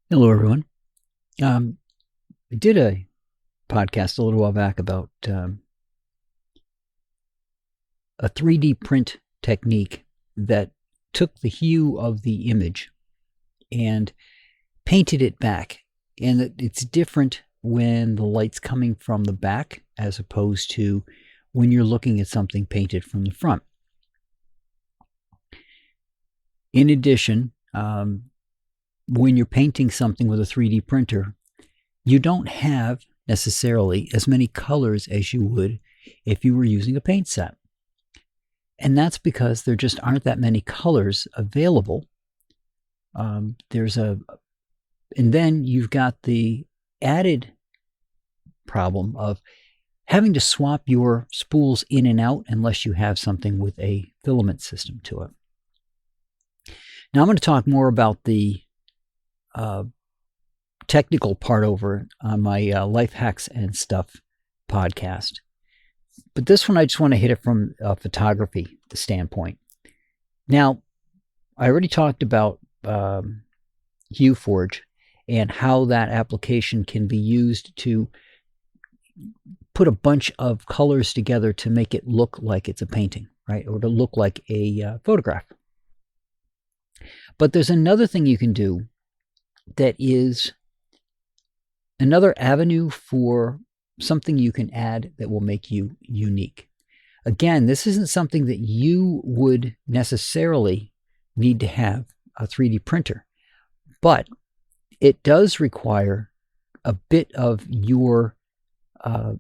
Hello, everyone. Um, I did a podcast a little while back about a 3D print technique that took the hue of the image and painted it back. And it's different when the light's coming from the back as opposed to when you're looking at something painted from the front. In addition, when you're painting something with a 3D printer, you don't have necessarily as many colors as you would if you were using a paint set. And that's because there just aren't that many colors available. And then you've got the added problem of having to swap your spools in and out unless you have something with a filament system to it. Now I'm going to talk more about the technical part over on my Life Hacks and Stuff podcast. But this one, I just want to hit it from a photography standpoint. Now, I already talked about HueForge and how that application can be used to put a bunch of colors together to make it look like it's a painting, right? Or to look like a photograph. But there's another thing you can do that is another avenue for something you can add that will make you unique. Again, this isn't something that you would necessarily need to have a 3D printer, but it does require a bit of your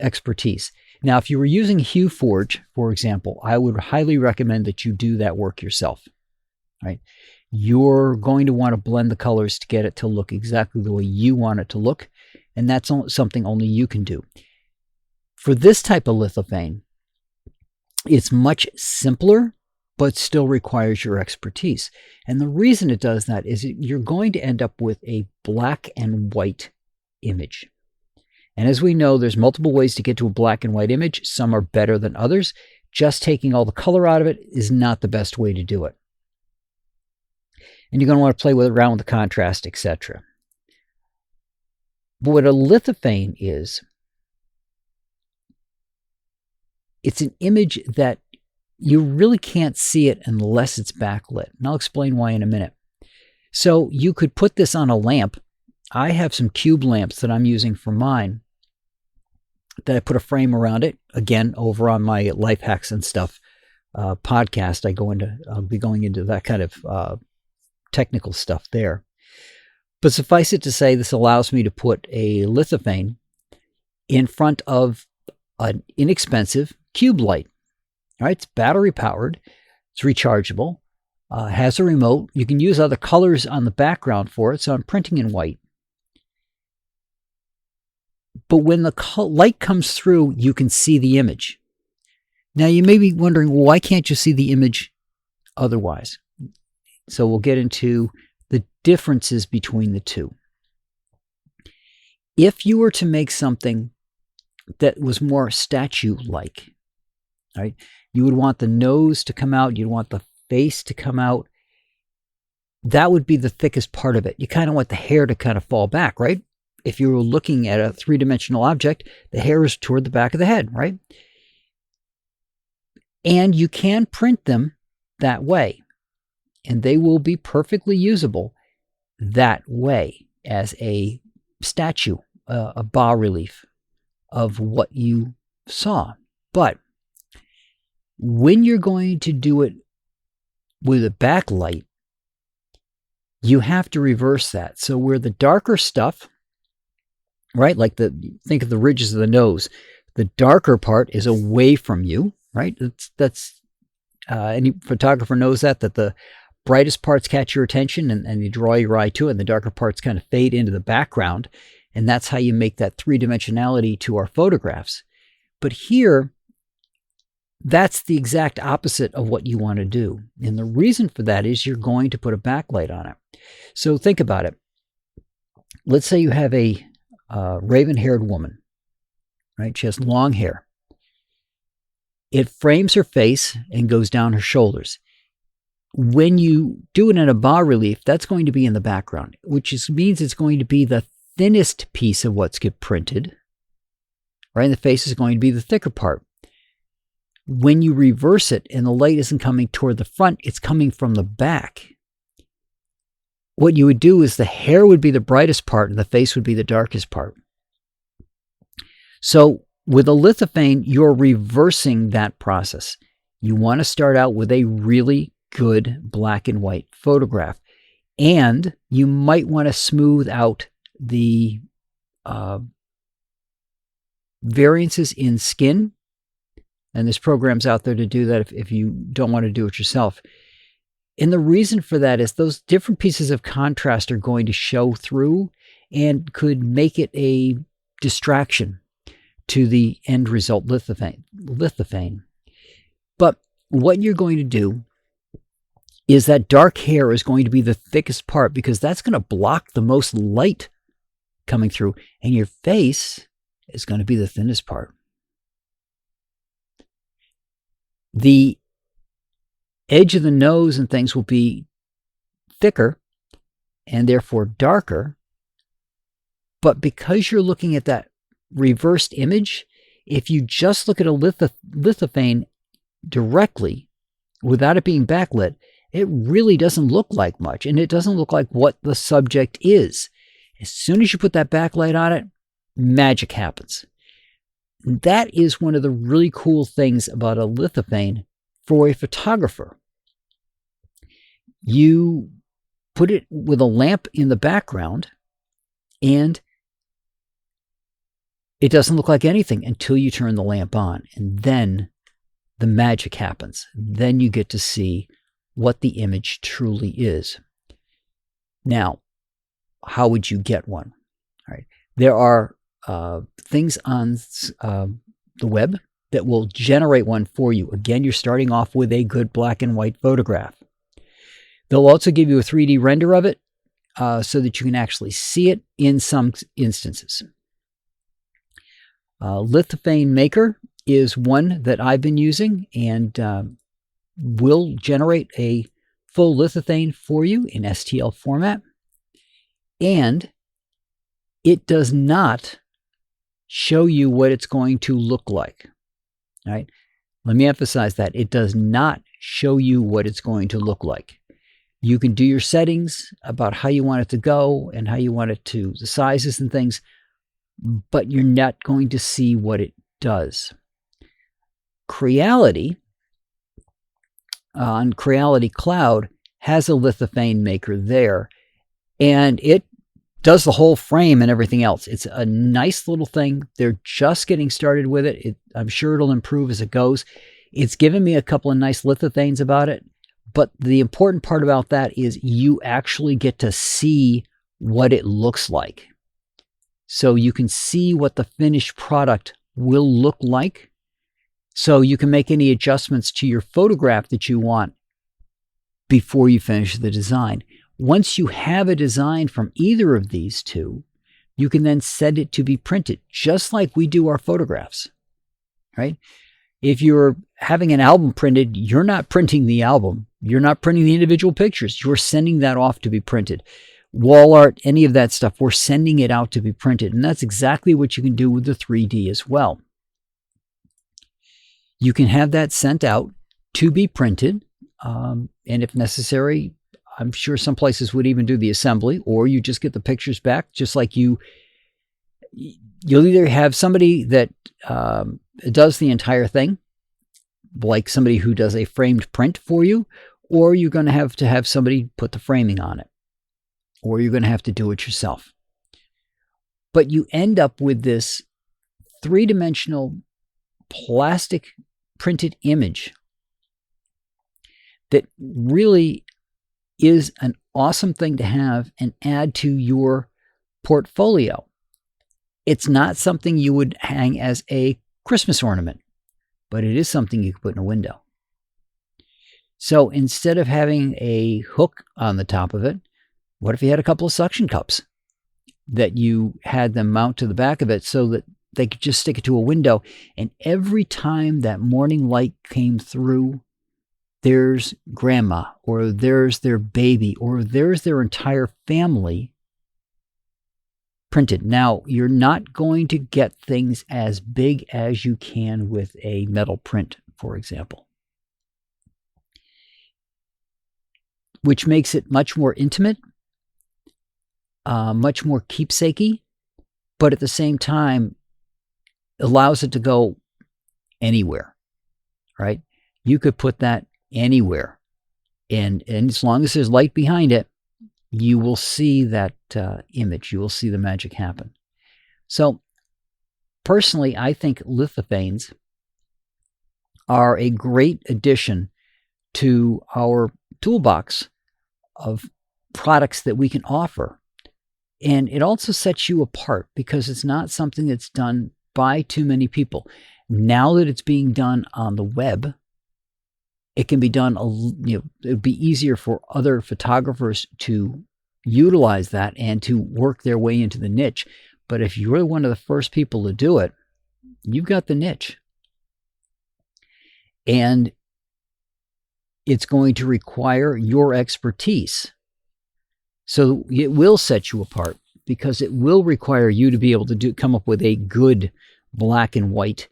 expertise. Now, if you were using HueForge, for example, I would highly recommend that you do that work yourself, right? You're going to want to blend the colors to get it to look exactly the way you want it to look, and that's something only you can do. For this type of lithophane, it's much simpler, but still requires your expertise. And the reason it does that is you're going to end up with a black and white image. And as we know, there's multiple ways to get to a black and white image. Some are better than others. Just taking all the color out of it is not the best way to do it. And you're going to want to play around with the contrast, etc. But what a lithophane is, it's an image that you really can't see it unless it's backlit. And I'll explain why in a minute. So you could put this on a lamp. I have some cube lamps that I'm using for mine that I put a frame around it. Again, over on my Life Hacks and Stuff podcast, I'll be going into that kind of technical stuff there. But suffice it to say, this allows me to put a lithophane in front of an inexpensive cube light. All right, it's battery powered, it's rechargeable, has a remote. You can use other colors on the background for it, so I'm printing in white. But when the light comes through, you can see the image. Now, you may be wondering, well, why can't you see the image otherwise? So we'll get into the differences between the two. If you were to make something that was more statue-like, right? You would want the nose to come out. You'd want the face to come out. That would be the thickest part of it. You kind of want the hair to kind of fall back, right? If you were looking at a three-dimensional object, the hair is toward the back of the head, right? And you can print them that way. And they will be perfectly usable that way as a statue, a bas-relief of what you saw. But when you're going to do it with a backlight, you have to reverse that. So where the darker stuff, right, like think of the ridges of the nose, the darker part is away from you, right? That's any photographer knows that the brightest parts catch your attention and you draw your eye to it, and the darker parts kind of fade into the background. And that's how you make that three-dimensionality to our photographs. But here, that's the exact opposite of what you want to do. And the reason for that is you're going to put a backlight on it. So think about it. Let's say you have a raven-haired woman, right? She has long hair. It frames her face and goes down her shoulders. when you do it in a bas relief, that's going to be in the background, which means it's going to be the thinnest piece of what's get printed. Right? And the face is going to be the thicker part. When you reverse it and the light isn't coming toward the front, it's coming from the back. What you would do is the hair would be the brightest part and the face would be the darkest part. So with a lithophane, you're reversing that process. You want to start out with a really good black and white photograph. And you might want to smooth out the variances in skin. And there's programs out there to do that if you don't want to do it yourself. And the reason for that is those different pieces of contrast are going to show through and could make it a distraction to the end result lithophane. But what you're going to do is that dark hair is going to be the thickest part because that's going to block the most light coming through, and your face is going to be the thinnest part. The edge of the nose and things will be thicker and therefore darker, but because you're looking at that reversed image, if you just look at a lithophane directly without it being backlit, it really doesn't look like much, and it doesn't look like what the subject is. As soon as you put that backlight on it, magic happens. That is one of the really cool things about a lithophane for a photographer. You put it with a lamp in the background, and it doesn't look like anything until you turn the lamp on, and then the magic happens. Then you get to see what the image truly is. Now, how would you get one? All right. There are things on the web that will generate one for you. Again, you're starting off with a good black and white photograph. They'll also give you a 3D render of it so that you can actually see it in some instances. Lithophane Maker is one that I've been using and will generate a full lithophane for you in STL format. And it does not show you what it's going to look like. All right. Let me emphasize that. It does not show you what it's going to look like. You can do your settings about how you want it to go and how you want it to, the sizes and things, but you're not going to see what it does. Creality on Creality Cloud has a lithophane maker there, and it does the whole frame and everything else. It's a nice little thing. They're just getting started with it. I'm sure it'll improve as it goes. It's given me a couple of nice lithophanes about it, but the important part about that is you actually get to see what it looks like. So you can see what the finished product will look like. So you can make any adjustments to your photograph that you want before you finish the design. Once you have a design from either of these two, you can then send it to be printed, just like we do our photographs, right? If you're having an album printed, you're not printing the album. You're not printing the individual pictures. You're sending that off to be printed. Wall art, any of that stuff, we're sending it out to be printed. And that's exactly what you can do with the 3D as well. You can have that sent out to be printed. And if necessary, I'm sure some places would even do the assembly, or you just get the pictures back, just like you'll either have somebody that does the entire thing, like somebody who does a framed print for you, or you're going to have somebody put the framing on it, or you're going to have to do it yourself. But you end up with this three-dimensional plastic printed image that really is an awesome thing to have and add to your portfolio. It's not something you would hang as a Christmas ornament, but it is something you can put in a window. So instead of having a hook on the top of it, what if you had a couple of suction cups that you had them mount to the back of it so that they could just stick it to a window, and every time that morning light came through, there's grandma, or there's their baby, or there's their entire family printed. Now, you're not going to get things as big as you can with a metal print, for example, which makes it much more intimate, much more keepsakey, but at the same time allows it to go anywhere, right? You could put that anywhere, and as long as there's light behind it, you will see that image. You will see the magic happen. So personally, I think lithophanes are a great addition to our toolbox of products that we can offer. And it also sets you apart because it's not something that's done by too many people. Now that it's being done on the web, it can be done, it would be easier for other photographers to utilize that and to work their way into the niche. But if you're one of the first people to do it, you've got the niche. And it's going to require your expertise. So it will set you apart because it will require you to be able to come up with a good black and white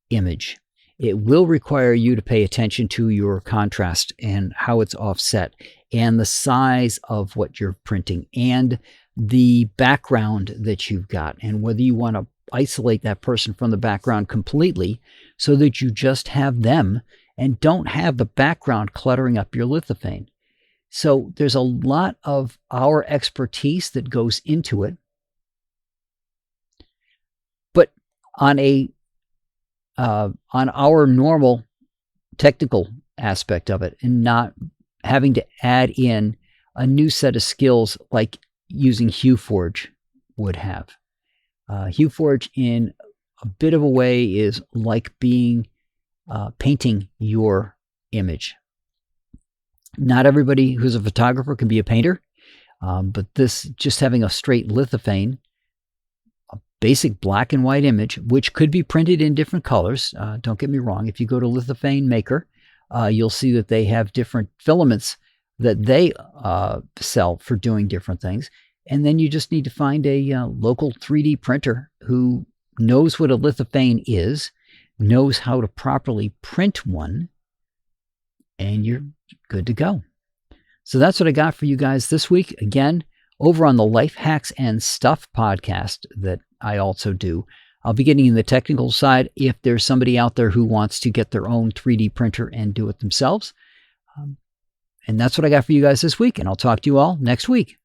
image. It will require you to pay attention to your contrast and how it's offset and the size of what you're printing and the background that you've got, and whether you want to isolate that person from the background completely so that you just have them and don't have the background cluttering up your lithophane. So there's a lot of our expertise that goes into it. But on our normal technical aspect of it, and not having to add in a new set of skills like using HueForge would have. HueForge, in a bit of a way, is like painting your image. Not everybody who's a photographer can be a painter, but this, just having a straight lithophane, a basic black and white image, which could be printed in different colors. Don't get me wrong. If you go to Lithophane Maker, you'll see that they have different filaments that they sell for doing different things. And then you just need to find a local 3D printer who knows what a lithophane is, knows how to properly print one, and you're good to go. So that's what I got for you guys this week. Again, over on the Life Hacks and Stuff podcast that I also do. I'll be getting in the technical side if there's somebody out there who wants to get their own 3D printer and do it themselves. And that's what I got for you guys this week, and I'll talk to you all next week.